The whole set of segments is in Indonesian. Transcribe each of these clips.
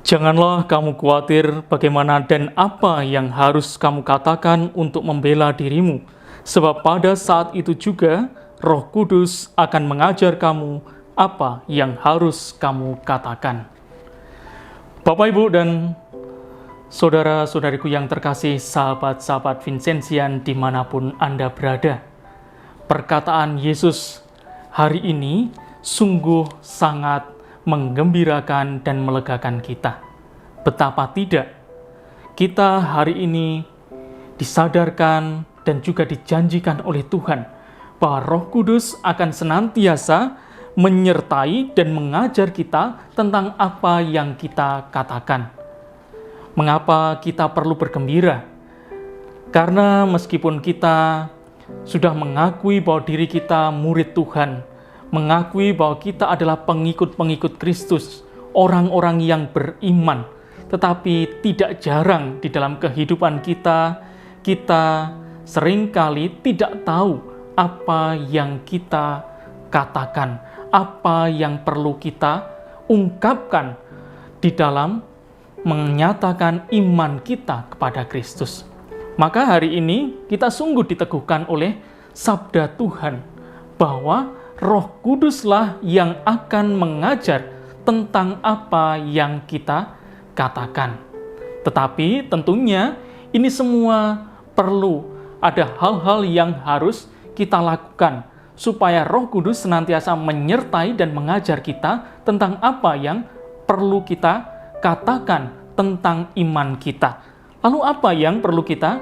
Janganlah kamu khawatir bagaimana dan apa yang harus kamu katakan untuk membela dirimu, sebab pada saat itu juga Roh Kudus akan mengajar kamu apa yang harus kamu katakan. Bapak, Ibu, dan saudara-saudariku yang terkasih, sahabat-sahabat Vincenzian dimanapun Anda berada, perkataan Yesus hari ini sungguh sangat menggembirakan dan melegakan kita. Betapa tidak, kita hari ini disadarkan dan juga dijanjikan oleh Tuhan bahwa Roh Kudus akan senantiasa menyertai dan mengajar kita tentang apa yang kita katakan. Mengapa kita perlu bergembira? Karena meskipun kita sudah mengakui bahwa diri kita murid Tuhan, mengakui bahwa kita adalah pengikut-pengikut Kristus, orang-orang yang beriman, tetapi tidak jarang di dalam kehidupan kita seringkali tidak tahu apa yang kita katakan, apa yang perlu kita ungkapkan di dalam menyatakan iman kita kepada Kristus. Maka hari ini kita sungguh diteguhkan oleh sabda Tuhan bahwa Roh Kuduslah yang akan mengajar tentang apa yang kita katakan. Tetapi tentunya ini semua perlu ada hal-hal yang harus kita lakukan supaya Roh Kudus senantiasa menyertai dan mengajar kita tentang apa yang perlu kita katakan tentang iman kita. Lalu apa yang perlu kita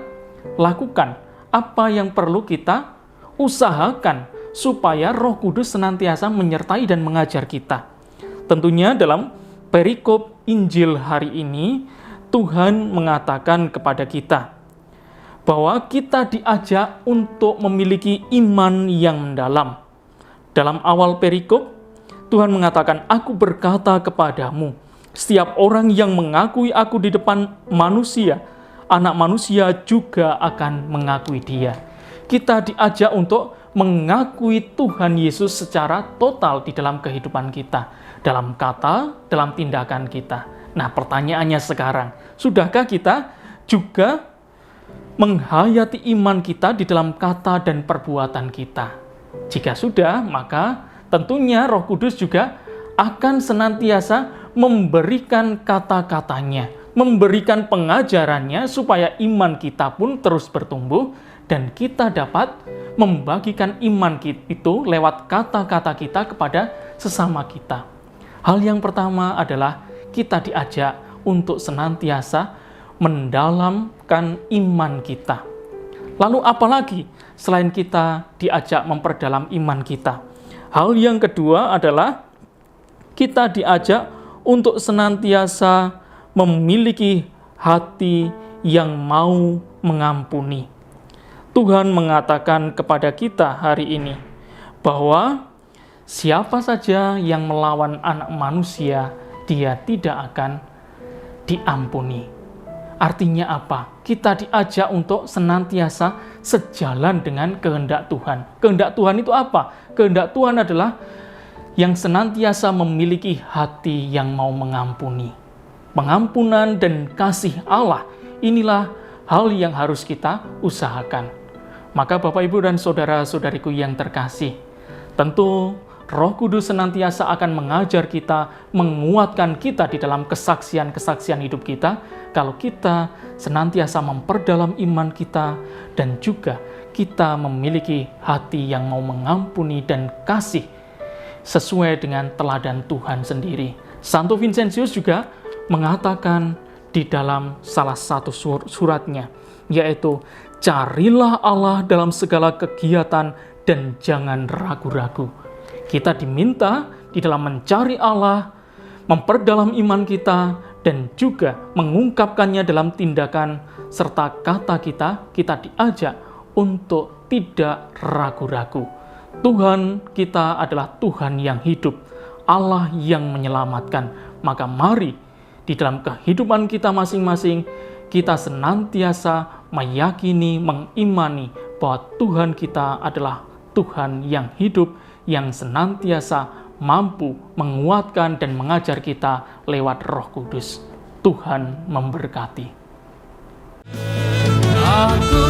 lakukan? Apa yang perlu kita usahakan supaya Roh Kudus senantiasa menyertai dan mengajar kita? Tentunya dalam perikop Injil hari ini, Tuhan mengatakan kepada kita bahwa kita diajak untuk memiliki iman yang mendalam. Dalam awal perikop, Tuhan mengatakan, "Aku berkata kepadamu, setiap orang yang mengakui aku di depan manusia, Anak Manusia juga akan mengakui dia." Kita diajak untuk mengakui Tuhan Yesus secara total di dalam kehidupan kita, dalam kata, dalam tindakan kita. Nah, pertanyaannya sekarang, sudahkah kita juga menghayati iman kita di dalam kata dan perbuatan kita? Jika sudah, maka tentunya Roh Kudus juga akan senantiasa memberikan kata-katanya, memberikan pengajarannya supaya iman kita pun terus bertumbuh dan kita dapat membagikan iman itu lewat kata-kata kita kepada sesama kita. Hal yang pertama adalah kita diajak untuk senantiasa mendalamkan iman kita. Lalu apalagi selain kita diajak memperdalam iman kita? Hal yang kedua adalah kita diajak untuk senantiasa memiliki hati yang mau mengampuni. Tuhan mengatakan kepada kita hari ini bahwa siapa saja yang melawan Anak Manusia, dia tidak akan diampuni. Artinya apa? Kita diajak untuk senantiasa sejalan dengan kehendak Tuhan. Kehendak Tuhan itu apa? Kehendak Tuhan adalah yang senantiasa memiliki hati yang mau mengampuni. Pengampunan dan kasih Allah, inilah hal yang harus kita usahakan. Maka Bapak, Ibu, dan saudara-saudariku yang terkasih, tentu Roh Kudus senantiasa akan mengajar kita, menguatkan kita di dalam kesaksian-kesaksian hidup kita, kalau kita senantiasa memperdalam iman kita, dan juga kita memiliki hati yang mau mengampuni dan kasih, sesuai dengan teladan Tuhan sendiri. Santo Vincentius juga mengatakan di dalam salah satu suratnya, yaitu, "Carilah Allah dalam segala kegiatan dan jangan ragu-ragu." Kita diminta di dalam mencari Allah, memperdalam iman kita, dan juga mengungkapkannya dalam tindakan serta kata kita diajak untuk tidak ragu-ragu. Tuhan kita adalah Tuhan yang hidup, Allah yang menyelamatkan. Maka mari di dalam kehidupan kita masing-masing, kita senantiasa meyakini, mengimani bahwa Tuhan kita adalah Tuhan yang hidup, yang senantiasa mampu menguatkan dan mengajar kita lewat Roh Kudus. Tuhan memberkati. Aku